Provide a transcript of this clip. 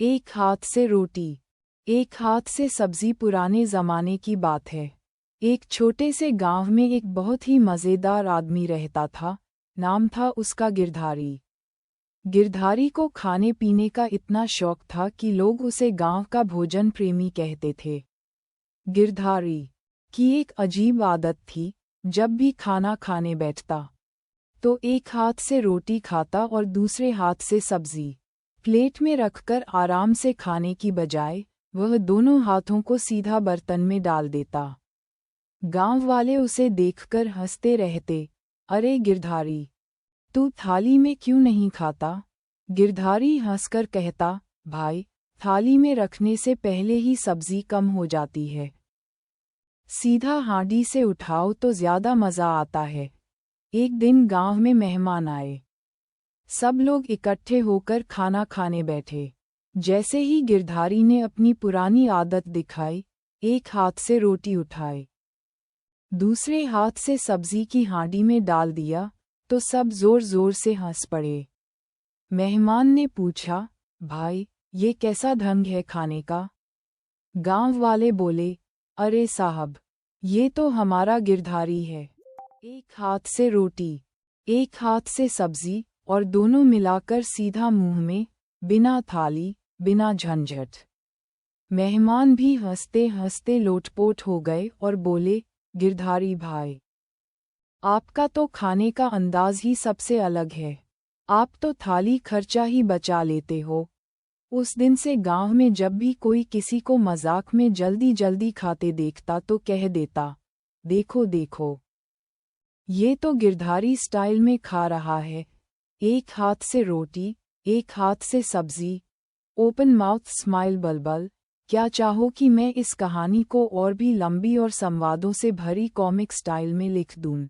एक हाथ से रोटी, एक हाथ से सब्जी। पुराने ज़माने की बात है। एक छोटे से गांव में एक बहुत ही मज़ेदार आदमी रहता था। नाम था उसका गिरधारी। गिरधारी को खाने पीने का इतना शौक था कि लोग उसे गांव का भोजन प्रेमी कहते थे। गिरधारी की एक अजीब आदत थी। जब भी खाना खाने बैठता तो एक हाथ से रोटी खाता और दूसरे हाथ से सब्जी प्लेट में रखकर आराम से खाने की बजाय वह दोनों हाथों को सीधा बर्तन में डाल देता। गांव वाले उसे देखकर हंसते रहते। अरे गिरधारी, तू थाली में क्यों नहीं खाता? गिरधारी हंसकर कहता, भाई, थाली में रखने से पहले ही सब्जी कम हो जाती है। सीधा हांडी से उठाओ तो ज्यादा मजा आता है। एक दिन गांव में मेहमान आए। सब लोग इकट्ठे होकर खाना खाने बैठे। जैसे ही गिरधारी ने अपनी पुरानी आदत दिखाई, एक हाथ से रोटी उठाई, दूसरे हाथ से सब्जी की हांडी में डाल दिया, तो सब जोर जोर से हंस पड़े। मेहमान ने पूछा, भाई, ये कैसा ढंग है खाने का? गांव वाले बोले, अरे साहब, ये तो हमारा गिरधारी है। एक हाथ से रोटी, एक हाथ से सब्जी और दोनों मिलाकर सीधा मुंह में, बिना थाली, बिना झंझट। मेहमान भी हंसते हंसते लोटपोट हो गए और बोले, गिरधारी भाई, आपका तो खाने का अंदाज ही सबसे अलग है। आप तो थाली खर्चा ही बचा लेते हो। उस दिन से गांव में जब भी कोई किसी को मजाक में जल्दी जल्दी खाते देखता तो कह देता, देखो देखो, ये तो गिरधारी स्टाइल में खा रहा है। एक हाथ से रोटी, एक हाथ से सब्जी। ओपन माउथ स्माइल बलबल। क्या चाहो कि मैं इस कहानी को और भी लंबी और संवादों से भरी कॉमिक स्टाइल में लिख दूं?